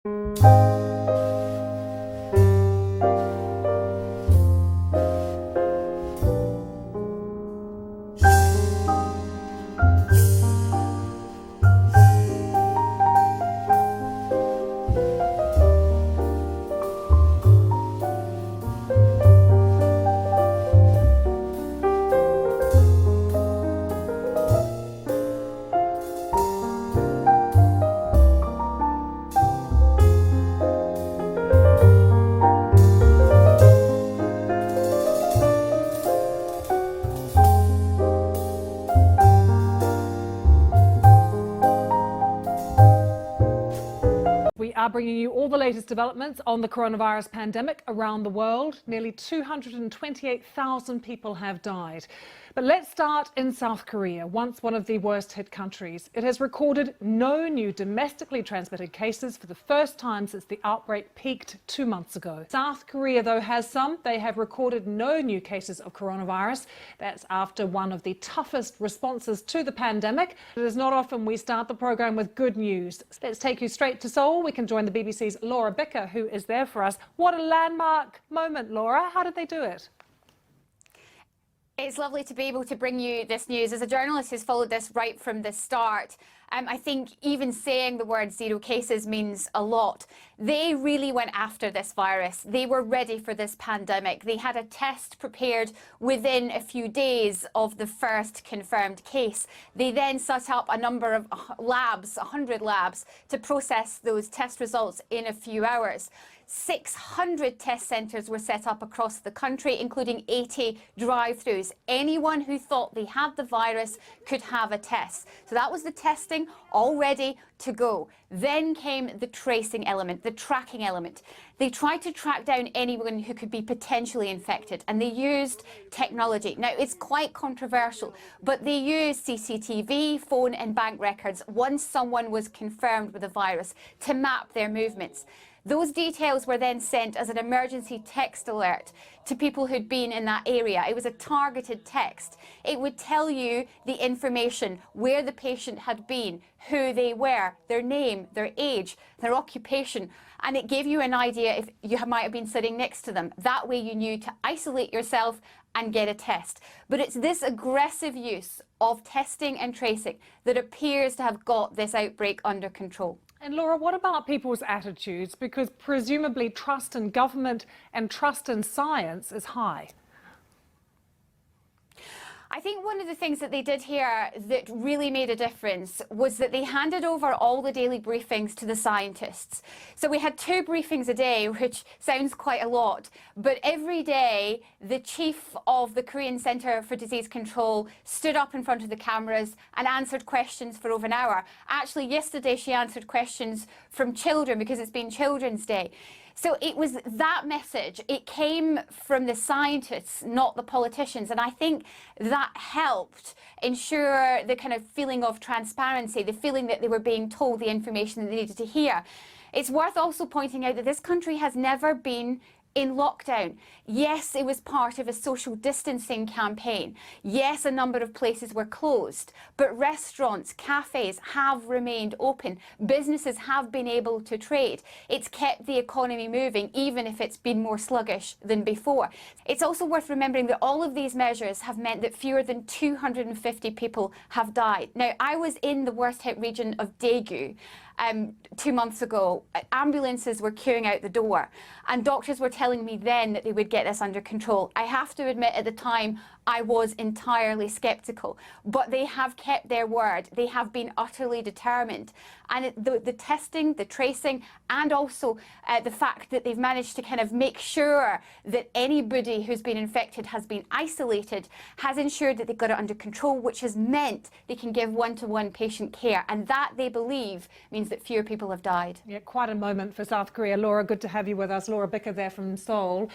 We are bringing you all the latest developments on the coronavirus pandemic around the world. Nearly 228,000 people have died. But let's start in South Korea, once one of the worst hit countries. It has recorded no new domestically transmitted cases for the first time since the outbreak peaked 2 months ago. South Korea, though, has some. They have recorded no new cases of coronavirus. That's after one of the toughest responses to the pandemic. It is not often we start the program with good news. Let's take you straight to Seoul. We can join the BBC's Laura Bicker, who is there for us. What a landmark moment, Laura. How did they do it? It's lovely to be able to bring you this news. As a journalist who's followed this right from the start, I think even saying the word zero cases means a lot. They really went after this virus. They were ready for this pandemic. They had a test prepared within a few days of the first confirmed case. They then set up a number of labs, 100 labs, to process those test results in a few hours. 600 test centres were set up across the country, including 80 drive-throughs. Anyone who thought they had the virus could have a test. So that was the testing, all ready to go. Then came the tracing element, the tracking element. They tried to track down anyone who could be potentially infected, and they used technology. Now, it's quite controversial, but they used CCTV, phone and bank records once someone was confirmed with the virus to map their movements. Those details were then sent as an emergency text alert to people who'd been in that area. It was a targeted text. It would tell you the information, where the patient had been, who they were, their name, their age, their occupation, and it gave you an idea if you might have been sitting next to them. That way you knew to isolate yourself and get a test. But it's this aggressive use of testing and tracing that appears to have got this outbreak under control. And Laura, what about people's attitudes? Because presumably trust in government and trust in science is high. I think one of the things that they did here that really made a difference was that they handed over all the daily briefings to the scientists. So we had 2 briefings a day, which sounds quite a lot, but every day the chief of the Korean Centre for Disease Control stood up in front of the cameras and answered questions for over an hour. Actually, yesterday she answered questions from children because it's been Children's Day. So it was that message. It came from the scientists, not the politicians. And I think that helped ensure the kind of feeling of transparency, the feeling that they were being told the information that they needed to hear. It's worth also pointing out that this country has never been in lockdown. Yes, it was part of a social distancing campaign. Yes, a number of places were closed, but restaurants, cafes have remained open. Businesses have been able to trade. It's kept the economy moving, even if it's been more sluggish than before. It's also worth remembering that all of these measures have meant that fewer than 250 people have died. Now, I was in the worst hit region of Daegu 2 months ago. Ambulances were queuing out the door, and doctors were telling me then that they would get this under control. I have to admit, at the time, I was entirely sceptical, but they have kept their word. They have been utterly determined. And the testing, the tracing, and also the fact that they've managed to kind of make sure that anybody who's been infected has been isolated has ensured that they've got it under control, which has meant they can give one-to-one patient care. And that, they believe, means that fewer people have died. Yeah, quite a moment for South Korea. Laura, good to have you with us. Laura Bicker there from Seoul.